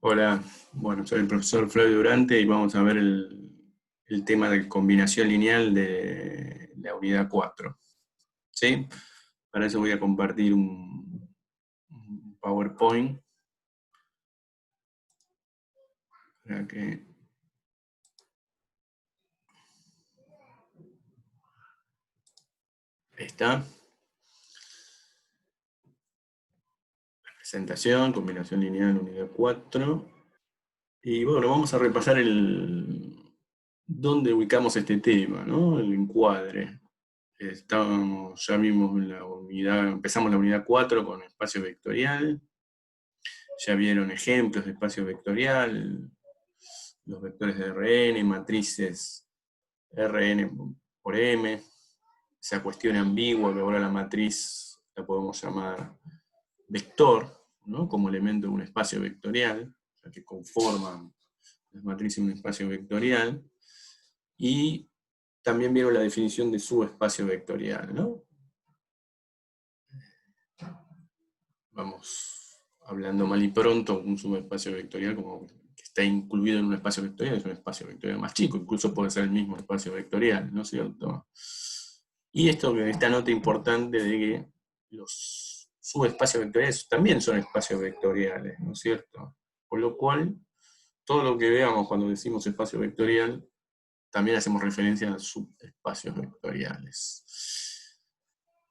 Hola, bueno, soy el profesor Flavio Durante y vamos a ver el tema de combinación lineal de la unidad 4. ¿Sí? Para eso voy a compartir un PowerPoint. Para que ahí está. Presentación, combinación lineal, unidad 4. Y bueno, vamos a repasar dónde ubicamos este tema, ¿no? El encuadre. Ya vimos la unidad, empezamos la unidad 4 con espacio vectorial. Ya vieron ejemplos de espacio vectorial, los vectores de Rn, matrices Rn por M, esa cuestión ambigua que ahora la matriz la podemos llamar vector, ¿no? Como elemento de un espacio vectorial, o sea, que conforman las matrices en un espacio vectorial. Y también vieron la definición de subespacio vectorial, ¿no? Vamos hablando mal y pronto, un subespacio vectorial como que está incluido en un espacio vectorial, es un espacio vectorial más chico, incluso puede ser el mismo espacio vectorial, ¿no es cierto? Y esta nota importante de que los subespacios vectoriales también son espacios vectoriales, ¿no es cierto? Por lo cual, todo lo que veamos cuando decimos espacio vectorial, también hacemos referencia a subespacios vectoriales.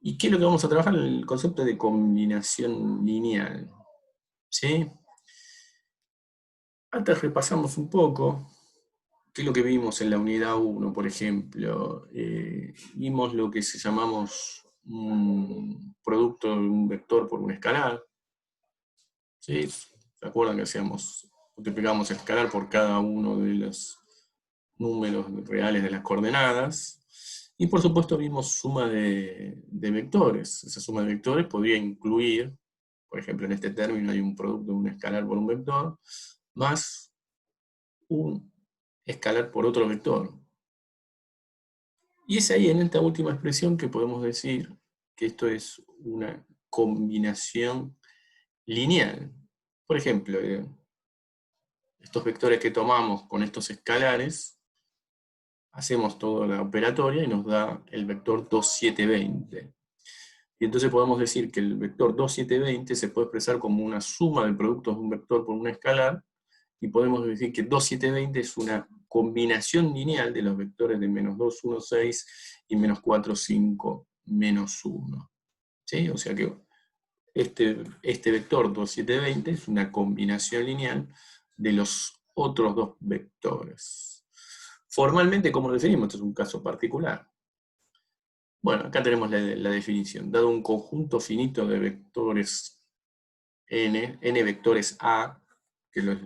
¿Y qué es lo que vamos a trabajar? El concepto de combinación lineal. ¿Sí? Antes repasamos un poco qué es lo que vimos en la unidad 1, por ejemplo. Vimos lo que llamamos un producto de un vector por un escalar. ¿Sí? ¿Se acuerdan que multiplicamos escalar por cada uno de los números reales de las coordenadas? Y por supuesto vimos suma de vectores. Esa suma de vectores podría incluir, por ejemplo, en este término hay un producto de un escalar por un vector, más un escalar por otro vector. Y es ahí, en esta última expresión, que podemos decir que esto es una combinación lineal. Por ejemplo, estos vectores que tomamos con estos escalares, hacemos toda la operatoria y nos da el vector 2, 7, 20. Y entonces podemos decir que el vector 2, 7, 20 se puede expresar como una suma de productos de un vector por un escalar, y podemos decir que 2, 7, 20 es una combinación lineal de los vectores de menos 2, 1, 6 y menos 4, 5, menos 1. ¿Sí? O sea que este vector 2, 7, 20 es una combinación lineal de los otros dos vectores. Formalmente, ¿cómo lo definimos? Esto es un caso particular. Bueno, acá tenemos la definición. Dado un conjunto finito de vectores n vectores A, que los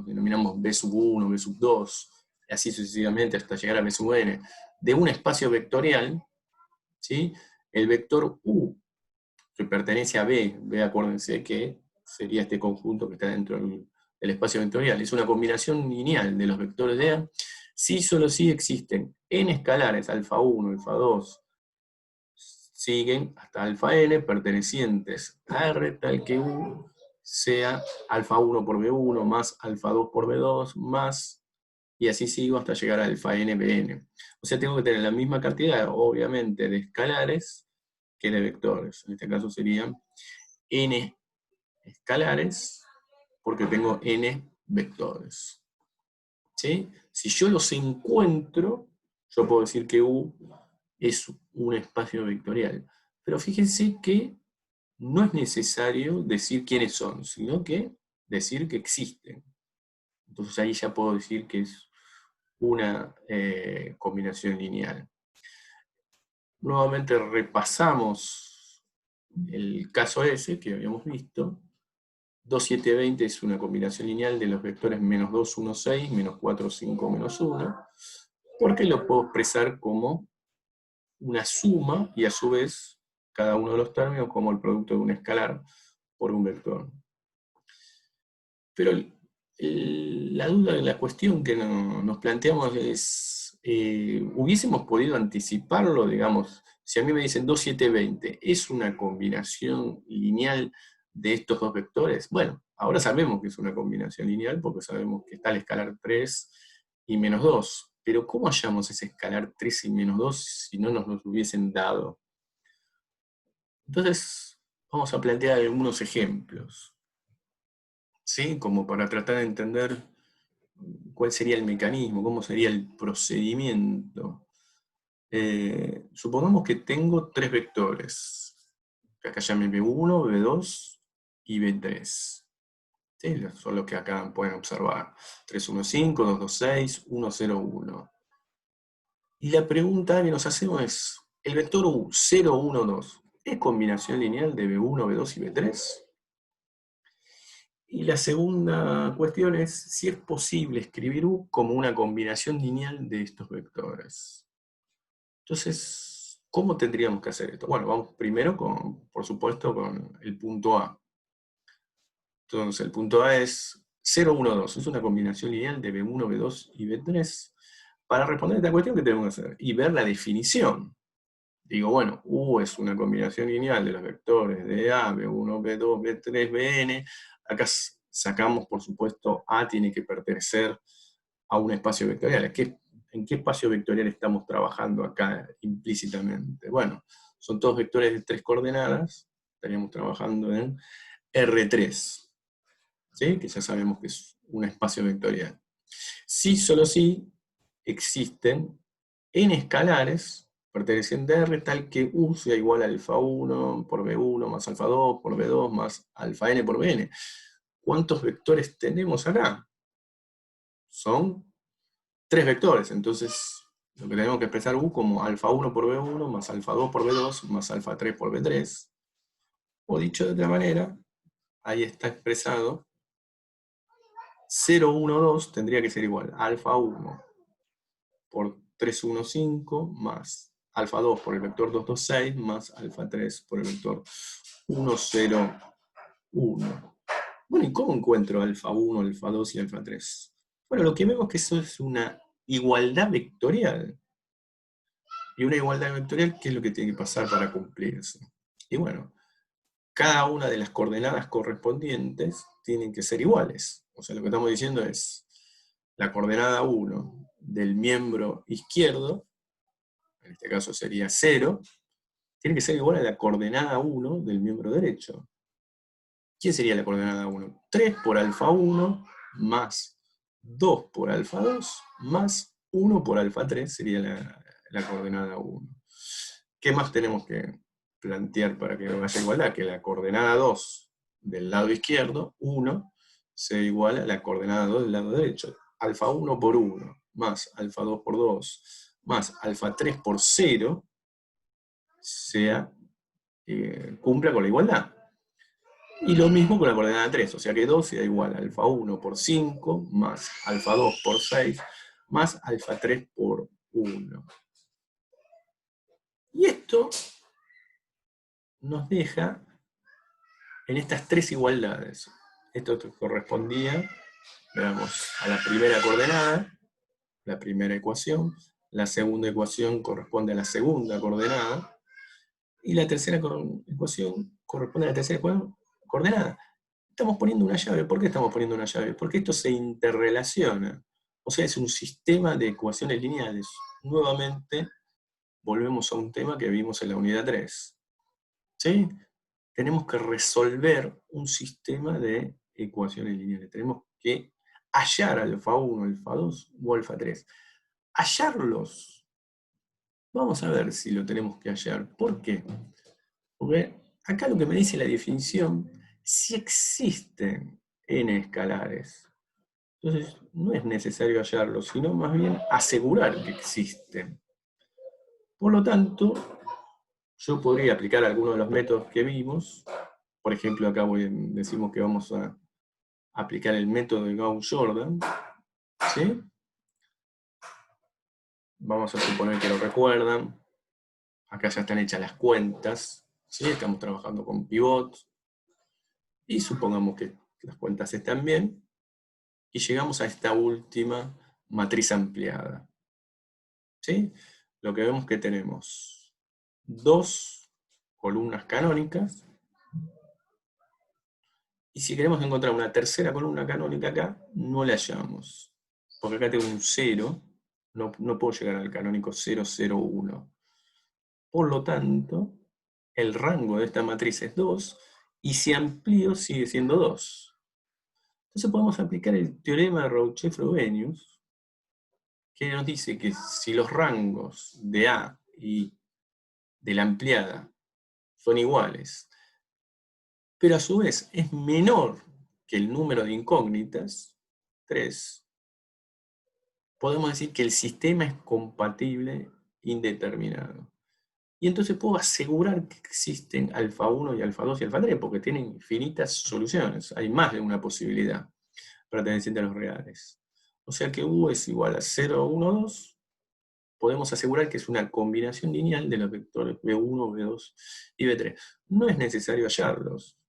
denominamos B sub 1, B sub 2, así sucesivamente hasta llegar a B sub n, de un espacio vectorial, ¿sí? El vector U, que pertenece a B, acuérdense que sería este conjunto que está dentro del espacio vectorial, es una combinación lineal de los vectores de A, si solo si existen n escalares, alfa 1, alfa 2, siguen hasta alfa n pertenecientes a R, tal que U sea alfa 1 por B1 más alfa 2 por B2 más, y así sigo hasta llegar a alfa n Bn. O sea, tengo que tener la misma cantidad, obviamente, de escalares que de vectores. En este caso serían n escalares, porque tengo n vectores. ¿Sí? Si yo los encuentro, yo puedo decir que U es un espacio vectorial. Pero fíjense que no es necesario decir quiénes son, sino que decir que existen. Entonces ahí ya puedo decir que es una combinación lineal. Nuevamente repasamos el caso ese que habíamos visto. 2, 7, 20 es una combinación lineal de los vectores menos 2, 1, 6, menos 4, 5, menos 1, porque lo puedo expresar como una suma y a su vez cada uno de los términos como el producto de un escalar por un vector. Pero la duda, la cuestión que nos planteamos es, ¿hubiésemos podido anticiparlo? Digamos, si a mí me dicen 2, 7, 20, ¿es una combinación lineal de estos dos vectores? Bueno, ahora sabemos que es una combinación lineal porque sabemos que está el escalar 3 y menos 2. Pero ¿cómo hallamos ese escalar 3 y menos 2 si no nos lo hubiesen dado? Entonces, vamos a plantear algunos ejemplos, ¿sí? Como para tratar de entender cuál sería el mecanismo, cómo sería el procedimiento. Supongamos que tengo tres vectores, que acá llamen B1, B2 y B3. ¿Sí? Son los que acá pueden observar. 3, 1, 5, 2, 2, 6, 1, 0, 1. Y la pregunta que nos hacemos es, ¿el vector U 0, 1, 2 es combinación lineal de B1, B2 y B3? Y la segunda cuestión es si es posible escribir U como una combinación lineal de estos vectores. Entonces, ¿cómo tendríamos que hacer esto? Bueno, vamos primero, por supuesto, con el punto A. Entonces, el punto A es 0, 1, 2. Es una combinación lineal de B1, B2 y B3. Para responder a esta cuestión, ¿qué tenemos que hacer? Y ver la definición. Digo, bueno, U es una combinación lineal de los vectores de A, B1, B2, B3, Bn. Acá sacamos, por supuesto, A tiene que pertenecer a un espacio vectorial. ¿En qué espacio vectorial estamos trabajando acá implícitamente? Bueno, son todos vectores de 3 coordenadas. Estaríamos trabajando en R3, ¿sí? Que ya sabemos que es un espacio vectorial. Sí, solo sí, existen n escalares pertenecientes a R tal que U sea igual a alfa 1 por B1 más alfa 2 por B2 más alfa n por Bn. ¿Cuántos vectores tenemos acá? Son 3 vectores, entonces lo que tenemos que expresar U como alfa 1 por B1 más alfa 2 por B2 más alfa 3 por B3. O dicho de otra manera, ahí está expresado 0, 1, 2 tendría que ser igual a alfa 1 por 3, 1, 5 más alfa 2 por el vector 2, 2, 6 más alfa 3 por el vector 1, 0, 1. Bueno, ¿y cómo encuentro alfa 1, alfa 2 y alfa 3? Bueno, lo que vemos es que eso es una igualdad vectorial. Y una igualdad vectorial, ¿qué es lo que tiene que pasar para cumplirse? Y bueno, cada una de las coordenadas correspondientes tienen que ser iguales. O sea, lo que estamos diciendo es la coordenada 1 del miembro izquierdo, en este caso sería 0, tiene que ser igual a la coordenada 1 del miembro derecho. ¿Quién sería la coordenada 1? 3 por alfa 1 más 2 por alfa 2 más 1 por alfa 3 sería la coordenada 1. ¿Qué más tenemos que plantear para que haya igualdad? Que la coordenada 2 del lado izquierdo, 1, sea igual a la coordenada 2 del lado derecho. Alfa 1 por 1 más alfa 2 por 2 más alfa 3 por 0 cumpla con la igualdad. Y lo mismo con la coordenada 3, o sea que 2 sea igual a alfa 1 por 5 más alfa 2 por 6 más alfa 3 por 1. Y esto nos deja en estas tres igualdades. Esto correspondía, veamos, a la primera coordenada, la primera ecuación, la segunda ecuación corresponde a la segunda coordenada, y la tercera ecuación corresponde a la tercera coordenada. Estamos poniendo una llave. ¿Por qué estamos poniendo una llave? Porque esto se interrelaciona. O sea, es un sistema de ecuaciones lineales. Nuevamente, volvemos a un tema que vimos en la unidad 3. ¿Sí? Tenemos que resolver un sistema de ecuaciones lineales. Tenemos que hallar alfa 1, alfa 2 o alfa 3. Hallarlos. Vamos a ver si lo tenemos que hallar. ¿Por qué? Porque acá lo que me dice la definición, si existen n escalares. Entonces, no es necesario hallarlos, sino más bien asegurar que existen. Por lo tanto, yo podría aplicar algunos de los métodos que vimos. Por ejemplo, acá decimos que vamos a aplicar el método de Gauss-Jordan. ¿Sí? Vamos a suponer que lo recuerdan. Acá ya están hechas las cuentas. ¿Sí? Estamos trabajando con pivots. Y supongamos que las cuentas están bien. Y llegamos a esta última matriz ampliada. ¿Sí? Lo que vemos que tenemos dos columnas canónicas Y si queremos encontrar una tercera columna canónica acá, no la hallamos. Porque acá tengo un 0, no puedo llegar al canónico 0, 0, 1. Por lo tanto, el rango de esta matriz es 2, y si amplío sigue siendo 2. Entonces podemos aplicar el teorema de Rauchet-Frobenius, que nos dice que si los rangos de A y de la ampliada son iguales, pero a su vez es menor que el número de incógnitas, 3, podemos decir que el sistema es compatible indeterminado. Y entonces puedo asegurar que existen alfa 1 y alfa 2 y alfa 3, porque tienen infinitas soluciones. Hay más de una posibilidad perteneciente a los reales. O sea que U es igual a 0, 1, 2. Podemos asegurar que es una combinación lineal de los vectores B1, B2 y B3. No es necesario hallarlos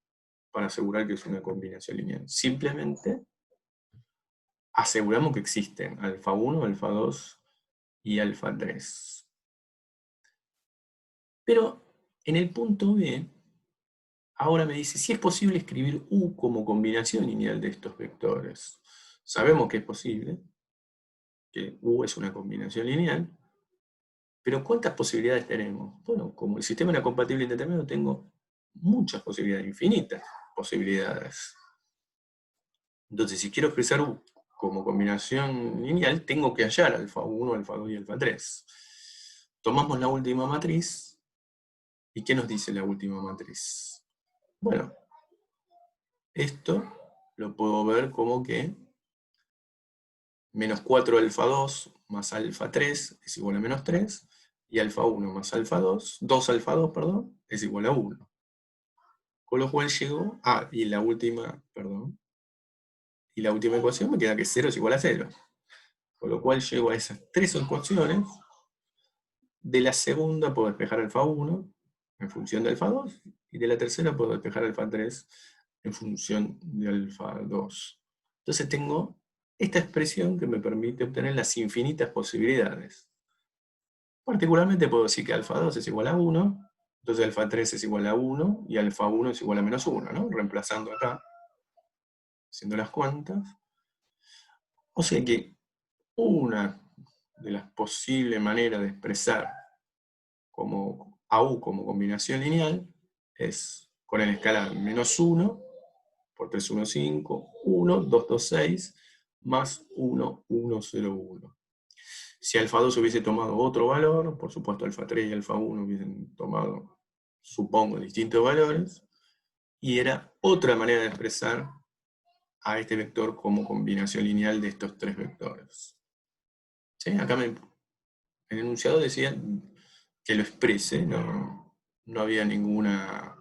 para asegurar que es una combinación lineal. Simplemente aseguramos que existen alfa 1, alfa 2 y alfa 3. Pero en el punto B, ahora me dice si es posible escribir U como combinación lineal de estos vectores. Sabemos que es posible, que U es una combinación lineal, pero ¿cuántas posibilidades tenemos? Bueno, como el sistema era compatible indeterminado, tengo muchas posibilidades, infinitas posibilidades. Entonces, si quiero expresar U como combinación lineal, tengo que hallar alfa 1, alfa 2 y alfa 3. Tomamos la última matriz, ¿y qué nos dice la última matriz? Bueno, esto lo puedo ver como que menos 4 alfa 2 más alfa 3 es igual a menos 3, y alfa 1 más alfa 2, 2 alfa 2, perdón, es igual a 1. Con lo cual llego a, y la última ecuación me queda que 0 es igual a 0. Con lo cual llego a esas tres ecuaciones. De la segunda puedo despejar alfa 1 en función de alfa 2, y de la tercera puedo despejar alfa 3 en función de alfa 2. Entonces tengo esta expresión que me permite obtener las infinitas posibilidades. Particularmente puedo decir que alfa 2 es igual a 1, entonces alfa 3 es igual a 1, y alfa 1 es igual a menos 1, ¿no? Reemplazando acá, haciendo las cuentas. O sea que una de las posibles maneras de expresar como AU como combinación lineal es con el escalar menos 1 por 3, 1, 5, 1, 2, 2, 6, más 1, 1, 0, 1. Si alfa 2 hubiese tomado otro valor, por supuesto alfa 3 y alfa 1 hubiesen tomado, supongo, distintos valores, y era otra manera de expresar a este vector como combinación lineal de estos tres vectores. ¿Sí? Acá el enunciado decía que lo exprese, no había ninguna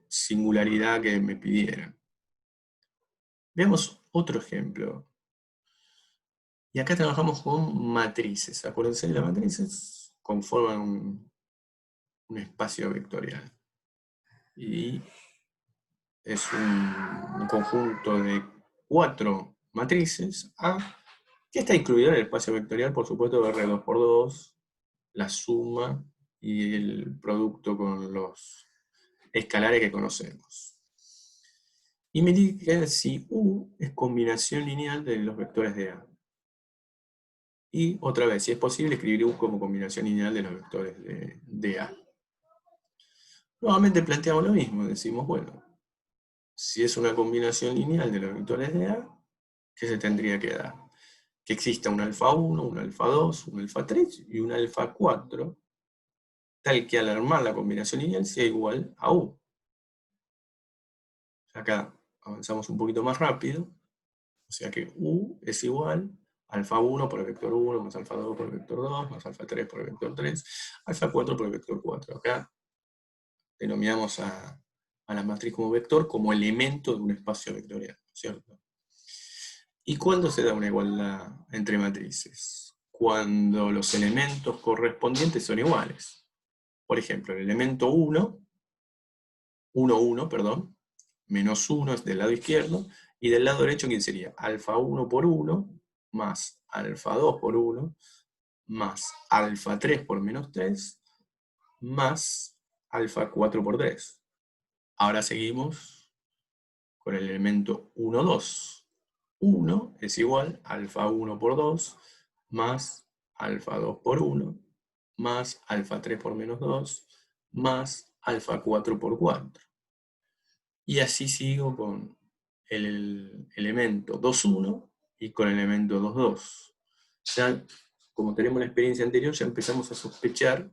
singularidad que me pidiera. Veamos otro ejemplo. Y acá trabajamos con matrices. Acuérdense, las matrices conforman un espacio vectorial. Y es un conjunto de 4 matrices A, que está incluida en el espacio vectorial, por supuesto, de R2 por 2, la suma y el producto con los escalares que conocemos. Y me dice si U es combinación lineal de los vectores de A. Y otra vez, si es posible escribir U como combinación lineal de los vectores de A. Nuevamente planteamos lo mismo, decimos, bueno, si es una combinación lineal de los vectores de A, ¿qué se tendría que dar? Que exista un alfa 1, un alfa 2, un alfa 3 y un alfa 4, tal que al armar la combinación lineal sea igual a U. Acá avanzamos un poquito más rápido, o sea que U es igual a alfa 1 por el vector 1, más alfa 2 por el vector 2, más alfa 3 por el vector 3, alfa 4 por el vector 4. Acá denominamos a la matriz como vector como elemento de un espacio vectorial, ¿cierto? ¿Y cuándo se da una igualdad entre matrices? Cuando los elementos correspondientes son iguales. Por ejemplo, el elemento 1, 1, 1, perdón, menos 1 es del lado izquierdo, y del lado derecho, ¿quién sería? Alfa 1 por 1, más alfa 2 por 1, más alfa 3 por menos 3, más alfa 4 por 3. Ahora seguimos con el elemento 1, 2. 1 es igual a alfa 1 por 2 más alfa 2 por 1 más alfa 3 por menos 2 más alfa 4 por 4. Y así sigo con el elemento 2, 1 y con el elemento 2, 2. Ya, como tenemos la experiencia anterior, ya empezamos a sospechar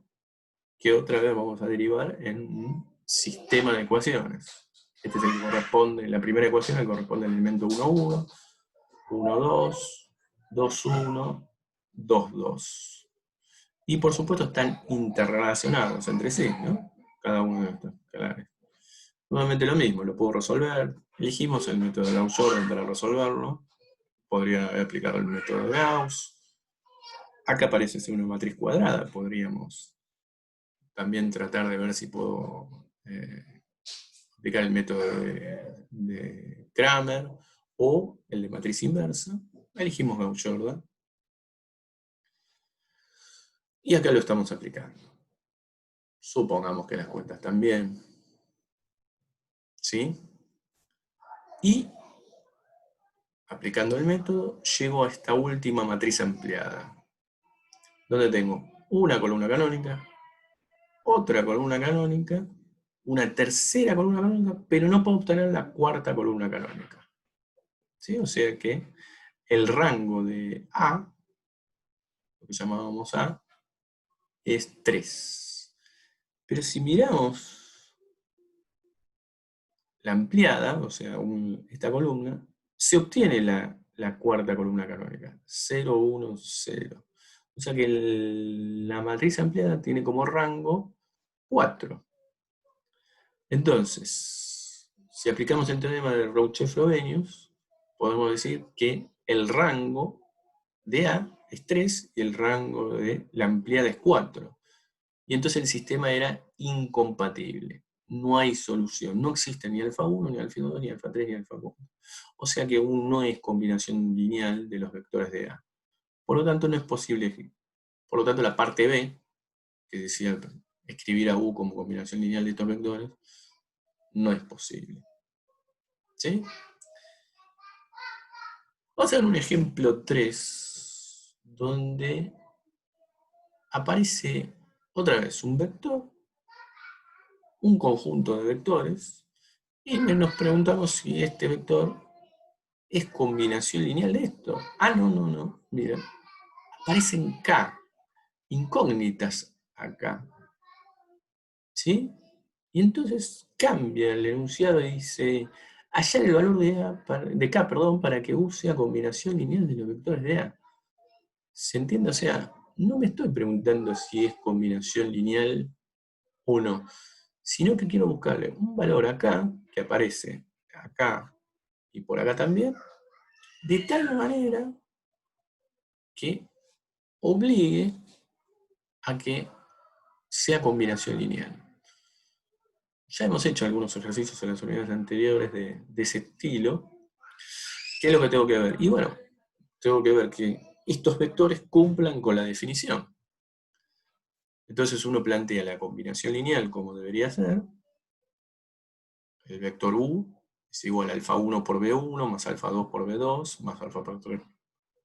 que otra vez vamos a derivar en un sistema de ecuaciones. Este es el que corresponde, la primera ecuación que corresponde al elemento 1, 1, 1, 2, 2, 1, 2, 2. Y por supuesto están interrelacionados entre sí, ¿no? Cada uno de estos escalares. Nuevamente lo mismo, lo puedo resolver. Elegimos el método de Gauss-Jordan para resolverlo. Podría aplicar el método de Gauss. Acá parece ser una matriz cuadrada. Podríamos también tratar de ver si puedo aplicar el método de Kramer o el de matriz inversa. Elegimos Gauss-Jordan. Y acá lo estamos aplicando. Supongamos que las cuentas están bien. ¿Sí? Y aplicando el método, llego a esta última matriz ampliada, donde tengo una columna canónica, otra columna canónica, una tercera columna canónica, pero no puedo obtener la cuarta columna canónica. ¿Sí? O sea que el rango de A, lo que llamábamos A, es 3. Pero si miramos la ampliada, o sea, esta columna, se obtiene la cuarta columna canónica, 0, 1, 0. O sea que la matriz ampliada tiene como rango 4. Entonces, si aplicamos el teorema de Rouchet-Frobenius, podemos decir que el rango de A es 3 y el rango de la ampliada es 4. Y entonces el sistema era incompatible. No hay solución. No existe ni alfa 1, ni alfa 2, ni alfa 3, ni alfa 4. O sea que aún no es combinación lineal de los vectores de A. Por lo tanto, no es posible. Por lo tanto, la parte B, que decía escribir a U como combinación lineal de estos vectores, no es posible. ¿Sí? Vamos a ver un ejemplo 3, donde aparece otra vez un vector, un conjunto de vectores, y nos preguntamos si este vector es combinación lineal de esto. Ah, no, mira, aparecen K, incógnitas acá. ¿Sí? Y entonces cambia el enunciado y dice, hallar el valor de K, para que U sea combinación lineal de los vectores de A. ¿Se entiende? O sea, no me estoy preguntando si es combinación lineal o no, sino que quiero buscarle un valor acá, que aparece acá y por acá también, de tal manera que obligue a que sea combinación lineal. Ya hemos hecho algunos ejercicios en las unidades anteriores de ese estilo. ¿Qué es lo que tengo que ver? Y bueno, tengo que ver que estos vectores cumplan con la definición. Entonces uno plantea la combinación lineal como debería ser. El vector U es igual a alfa 1 por B1 más alfa 2 por B2 más alfa 3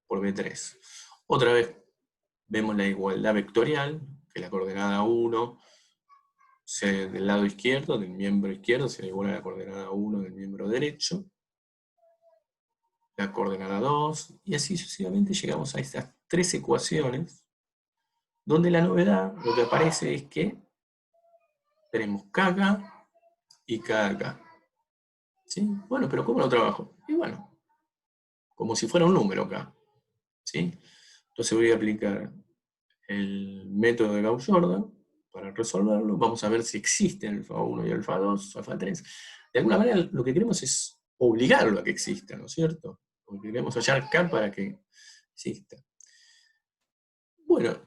por B3. Otra vez vemos la igualdad vectorial, que la coordenada 1 del lado izquierdo, del miembro izquierdo, será igual a la coordenada 1 del miembro derecho, la coordenada 2, y así sucesivamente llegamos a estas tres ecuaciones, donde la novedad, lo que aparece es que tenemos K acá y K acá. ¿Sí? Bueno, pero ¿cómo lo trabajo? Y bueno, como si fuera un número acá. ¿Sí? Entonces voy a aplicar el método de Gauss-Jordan para resolverlo. Vamos a ver si existen alfa 1 y alfa 2, alfa 3. De alguna manera lo que queremos es obligarlo a que exista, ¿no es cierto? Porque queremos hallar K para que exista. Bueno,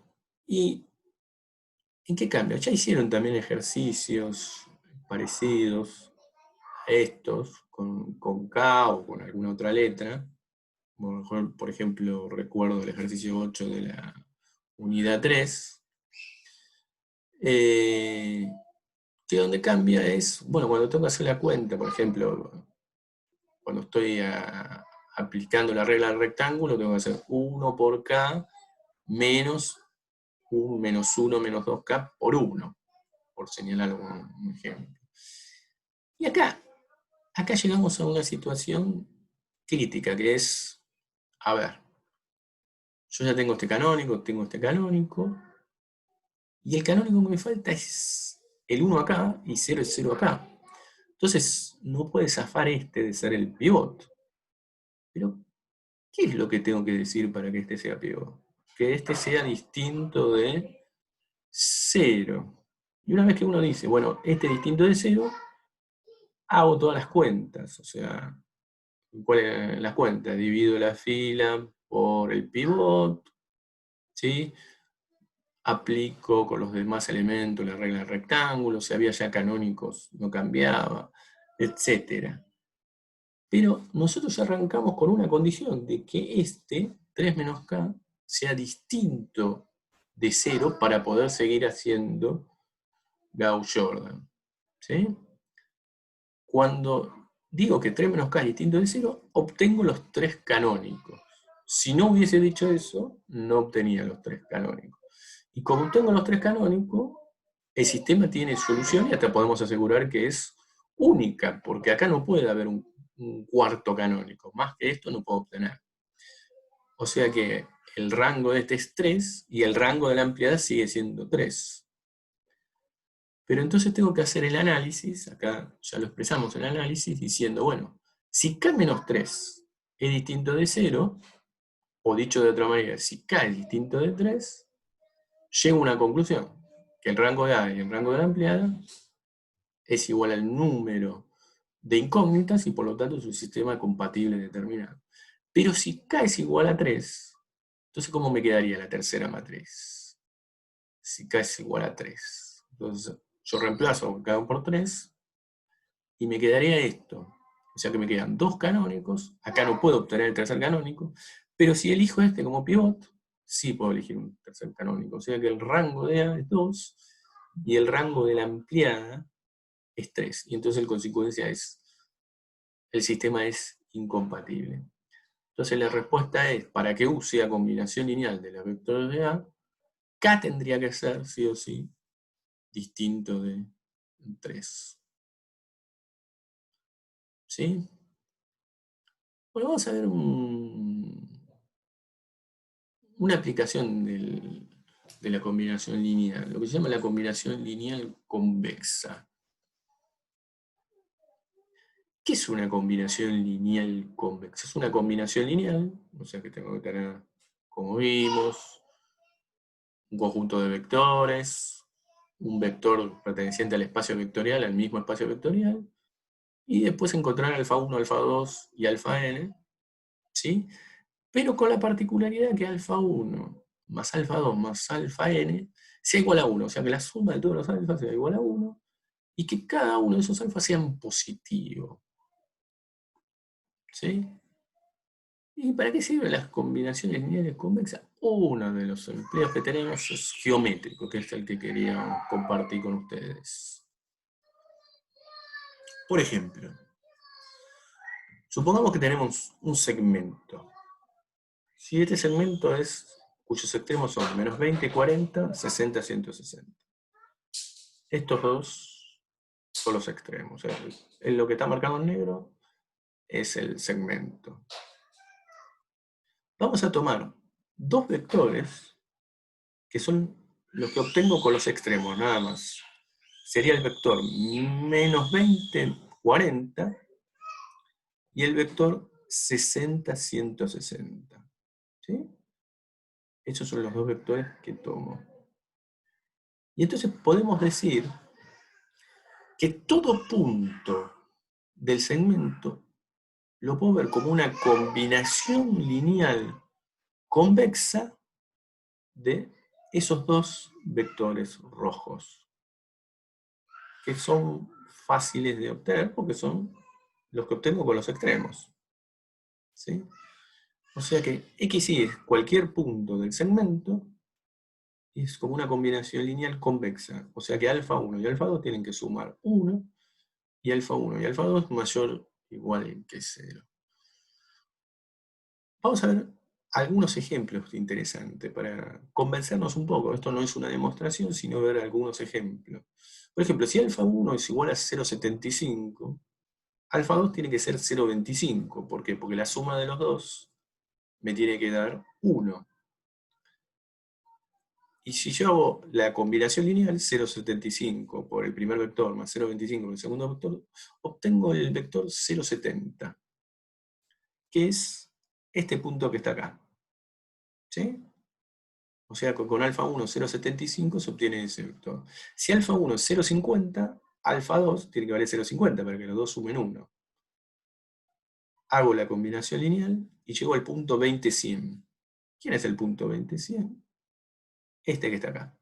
¿y en qué cambia? Ya hicieron también ejercicios parecidos a estos, con K o con alguna otra letra. Por ejemplo, recuerdo el ejercicio 8 de la unidad 3, que donde cambia es, bueno, cuando tengo que hacer la cuenta, por ejemplo, cuando estoy aplicando la regla del rectángulo, tengo que hacer 1 por K menos un menos 1 menos 2K por 1, por señalar un ejemplo. Y acá llegamos a una situación crítica, que es, a ver, yo ya tengo este canónico, y el canónico que me falta es el 1 acá y 0 es 0 acá. Entonces, no puede zafar este de ser el pivot. Pero, ¿qué es lo que tengo que decir para que este sea pivot? Que este sea distinto de 0. Y una vez que uno dice, bueno, este es distinto de 0, hago todas las cuentas. O sea, ¿cuál es la cuenta? Divido la fila por el pivot, ¿sí? Aplico con los demás elementos la regla del rectángulo, si había ya canónicos no cambiaba, etc. Pero nosotros arrancamos con una condición de que este 3 menos K sea distinto de 0 para poder seguir haciendo Gauss-Jordan. ¿Sí? Cuando digo que 3 menos K es distinto de 0, obtengo los 3 canónicos. Si no hubiese dicho eso, no obtenía los 3 canónicos. Y como obtengo los 3 canónicos, el sistema tiene solución y hasta podemos asegurar que es única, porque acá no puede haber un cuarto canónico. Más que esto no puedo obtener. O sea que el rango de este es 3 y el rango de la ampliada sigue siendo 3. Pero entonces tengo que hacer el análisis, acá ya lo expresamos el análisis, diciendo, bueno, si K menos 3 es distinto de 0, o dicho de otra manera, si K es distinto de 3, llego a una conclusión, que el rango de A y el rango de la ampliada es igual al número de incógnitas y por lo tanto es un sistema compatible determinado. Pero si K es igual a 3, entonces ¿cómo me quedaría la tercera matriz? Si K es igual a 3. Entonces yo reemplazo K por 3 y me quedaría esto. O sea que me quedan 2 canónicos. Acá no puedo obtener el tercer canónico, pero si elijo este como pivot, sí puedo elegir un tercer canónico. O sea que el rango de A es 2 y el rango de la ampliada es 3. Y entonces en consecuencia el sistema es incompatible. Entonces la respuesta es, para que U sea combinación lineal de las vectores de A, K tendría que ser, sí o sí, distinto de 3. ¿Sí? Bueno, vamos a ver una aplicación de la combinación lineal, lo que se llama la combinación lineal convexa. ¿Qué es una combinación lineal convexa? Es una combinación lineal, o sea que tengo que tener, como vimos, un conjunto de vectores, un vector perteneciente al espacio vectorial, al mismo espacio vectorial, y después encontrar alfa 1, alfa 2 y alfa n, ¿sí? Pero con la particularidad que alfa 1 más alfa 2 más alfa n sea igual a 1, o sea que la suma de todos los alfas sea igual a 1, y que cada uno de esos alfas sean positivos. ¿Sí? ¿Y para qué sirven las combinaciones lineales convexas? Uno de los empleos que tenemos es geométrico, que es el que quería compartir con ustedes. Por ejemplo, supongamos que tenemos un segmento. Si este segmento cuyos extremos son menos 20, 40, 60, 160. Estos dos son los extremos. En lo que está marcado en negro es el segmento. Vamos a tomar dos vectores que son los que obtengo con los extremos, nada más. Sería el vector menos 20, 40 y el vector 60, 160. ¿Sí? Esos son los dos vectores que tomo. Y entonces podemos decir que todo punto del segmento lo puedo ver como una combinación lineal convexa de esos dos vectores rojos, que son fáciles de obtener porque son los que obtengo con los extremos. ¿Sí? O sea que X y es cualquier punto del segmento es como una combinación lineal convexa. O sea que alfa 1 y alfa 2 tienen que sumar 1 y alfa 1 y alfa 2 mayor igual que 0. Vamos a ver algunos ejemplos interesantes para convencernos un poco. Esto no es una demostración, sino ver algunos ejemplos. Por ejemplo, si alfa 1 es igual a 0,75, alfa 2 tiene que ser 0,25. ¿Por qué? Porque la suma de los dos me tiene que dar 1. Y si yo hago la combinación lineal, 0,75 por el primer vector más 0,25 por el segundo vector, obtengo el vector 0,70, que es este punto que está acá. ¿Sí? O sea, con alfa 1 0,75 se obtiene ese vector. Si alfa 1 es 0,50, alfa 2 tiene que valer 0,50 para que los dos sumen 1. Hago la combinación lineal y llego al punto 20,100. ¿Quién es el punto 20,100? Este que está acá.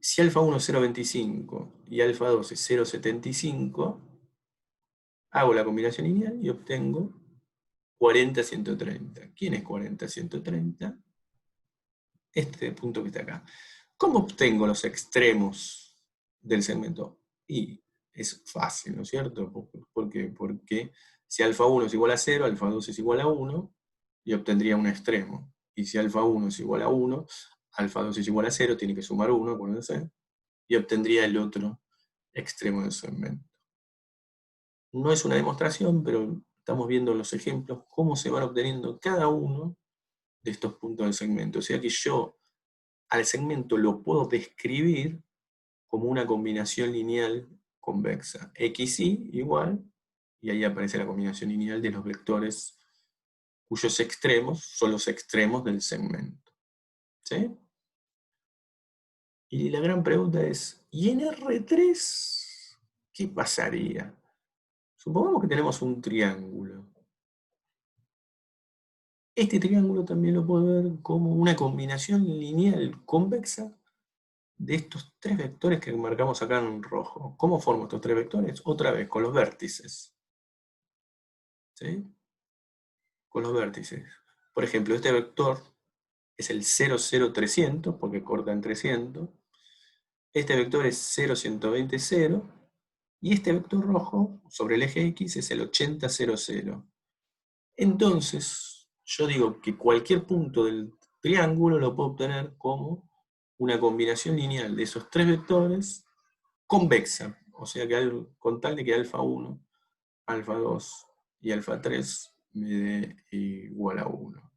Si alfa 1 es 0,25 y alfa 2 es 0,75, hago la combinación lineal y obtengo 40,130. ¿Quién es 40,130? Este punto que está acá. ¿Cómo obtengo los extremos del segmento? Y es fácil, ¿no es cierto? ¿Por qué? Porque si alfa 1 es igual a 0, alfa 2 es igual a 1, y obtendría un extremo. Y si alfa 1 es igual a 1, alfa 2 es igual a 0, tiene que sumar 1, acuérdense, y obtendría el otro extremo del segmento. No es una demostración, pero estamos viendo los ejemplos, cómo se van obteniendo cada uno de estos puntos del segmento. O sea que yo al segmento lo puedo describir como una combinación lineal convexa. XY igual, y ahí aparece la combinación lineal de los vectores cuyos extremos son los extremos del segmento. ¿Sí? Y la gran pregunta es, ¿y en R3 qué pasaría? Supongamos que tenemos un triángulo. Este triángulo también lo puedo ver como una combinación lineal convexa de estos tres vectores que marcamos acá en rojo. ¿Cómo formo estos tres vectores? Otra vez, con los vértices. ¿Sí? Con los vértices. Por ejemplo, este vector es el 0,0,300, porque corta en 300. Este vector es 0,120, 0. Y este vector rojo sobre el eje X es el 80, 0, 0. Entonces, yo digo que cualquier punto del triángulo lo puedo obtener como una combinación lineal de esos tres vectores convexa. O sea que con tal de que alfa 1, alfa 2 y alfa 3 me dé igual a 1.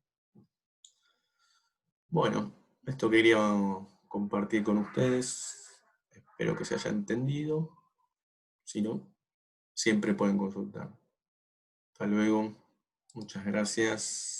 Bueno, esto quería compartir con ustedes. Espero que se haya entendido. Si no, siempre pueden consultar. Hasta luego. Muchas gracias.